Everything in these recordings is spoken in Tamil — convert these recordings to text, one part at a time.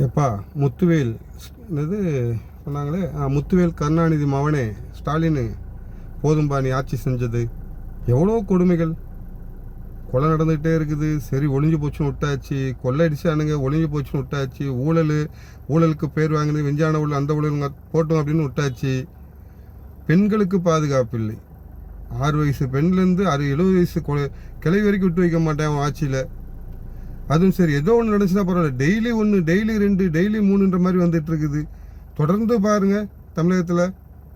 எப்பா முத்துவேல் என்னது சொன்னாங்களே, முத்துவேல் கருணாநிதி மவனே ஸ்டாலின், போதும்பா நீ ஆட்சி செஞ்சது. எவ்வளோ கொடுமைகள், கொலை நடந்துகிட்டே இருக்குது. சரி ஒளிஞ்சு போச்சுன்னு விட்டாச்சு, கொள்ளை அடிச்சானுங்க ஒளிஞ்சு போச்சுன்னு விட்டாச்சு, ஊழலுக்கு பேர் வாங்கினது விஞ்ஞான ஊழல் அந்த ஊழல் போட்டோம் அப்படின்னு விட்டாச்சு. பெண்களுக்கு பாதுகாப்பு இல்லை. 6 வயசு பெண்லேருந்து 70 வயசு கிளை வரைக்கும் விட்டு வைக்க மாட்டேன் அவன் ஆட்சியில். அதுவும் சரி ஏதோ ஒன்று நடந்துச்சுன்னா பரவாயில்ல, டெய்லி 1 டெய்லி 2 டெய்லி 3ன்ற மாதிரி வந்துட்டு இருக்குது. தொடர்ந்து பாருங்கள், தமிழகத்தில்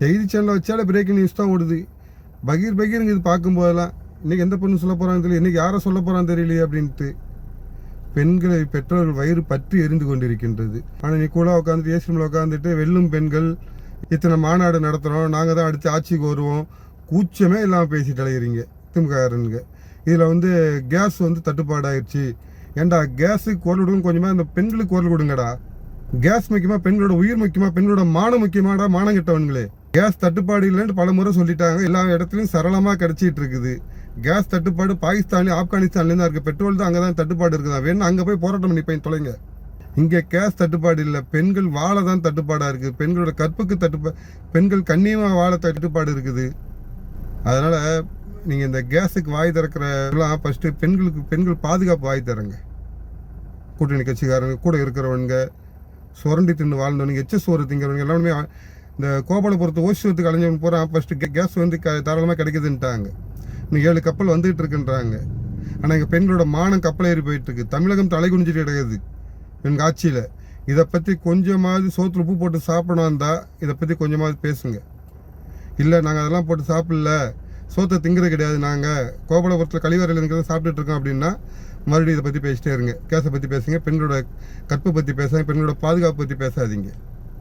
செய்தி சேனலில் வச்சாலே பிரேக்கிங் நியூஸ் தான் ஓடுது. பகீருங்க இது பார்க்கும்போதெல்லாம் இன்றைக்கி எந்த பொண்ணு சொல்ல போகிறான்னு தெரியல, இன்றைக்கி யாரை சொல்ல போகிறான்னு தெரியலையே அப்படின்ட்டு பெண்களை பெற்றோர்கள் வயிறு பற்றி எரிந்து கொண்டிருக்கின்றது. ஆனால் நீ கூட உட்காந்துட்டு ஏசி ரூமில் உட்காந்துட்டு வெல்லும் பெண்கள், இத்தனை மாநாடு நடத்துகிறோம், நாங்கள் தான் அடுத்து ஆட்சிக்கு வருவோம், கூச்சமே இல்லாமல் பேசிட்டு அலைகிறீங்க திமுககாரனுங்க. இதில் கேஸ் தட்டுப்பாடாயிடுச்சு. ஏண்டா கேஸுக்கு குரல் விடுங்க, கொஞ்சமாக இந்த பெண்களுக்கு குரல் கொடுங்கடா. கேஸ் முக்கியமா, பெண்களோட உயிர் முக்கியமா, பெண்களோட மானம் முக்கியமாடா. மானம் கிட்டவங்களே, கேஸ் தட்டுப்பாடு இல்லைன்னு பல முறை சொல்லிட்டாங்க. எல்லா இடத்துலையும் சரளமாக கிடைச்சிட்டு இருக்குது. கேஸ் தட்டுப்பாடு பாகிஸ்தான்லேயும் ஆப்கானிஸ்தான்லேயும் தான் இருக்குது. பெட்ரோல் தான் அங்கே தான் தட்டுப்பாடு இருக்குதா, வேணும் அங்கே போய் போராட்டம் பண்ணி போய் தொலைங்க. இங்கே கேஸ் தட்டுப்பாடு இல்லை, பெண்கள் வாழ தான் தட்டுப்பாடாக இருக்குது. பெண்களோட கற்புக்கு பெண்கள் கண்ணியமாக வாழ தட்டுப்பாடு இருக்குது. அதனால் நீங்கள் இந்த கேஸுக்கு வாய் திறக்கிறலாம் ஃபஸ்ட்டு பெண்கள் பாதுகாப்பு வாய் தரங்க. கூட்டணி கட்சிக்காரங்க கூட இருக்கிறவனுங்க, சுரண்டி தின்னு வாழ்ந்தவனுங்க, எச்ச சோறு திங்கிறவங்க எல்லாருமே இந்த கோபாலபுரத்து ஓசிவத்துக்கு அலைஞ்சவங்க போகிறான். ஃபஸ்ட்டு கேஸ் தாராளமாக கிடைக்குதுன்ட்டாங்க. இன்னும் 7 கப்பல் வந்துகிட்டு இருக்குன்றாங்க. ஆனால் எங்கள் பெண்களோட மானம் கப்பல் ஏறி போயிட்டுருக்கு. தமிழகம் தலை குனிஞ்சிட்டு கிடையாது எங்கள் ஆட்சியில். இதை பற்றி கொஞ்சமாவது சோத்துல உப்பு போட்டு சாப்பிடணும் இருந்தால் இதை பற்றி கொஞ்சமாவது பேசுங்க. இல்லை நாங்கள் அதெல்லாம் போட்டு சாப்பிடல, சோத்தை திங்கிறது கிடையாது, நாங்கள் கோபாலபுரத்தில் கழிவறையில் இருக்கிறத சாப்பிட்டுட்டு இருக்கோம் அப்படின்னா மறுபடியும் இதை பற்றி பேசிட்டே இருங்க. கேஸை பற்றி பேசுங்க, பெண்களோட கற்பை பற்றி பேசாங்க, பெண்களோட பாதுகாப்பு பற்றி பேசாதீங்க.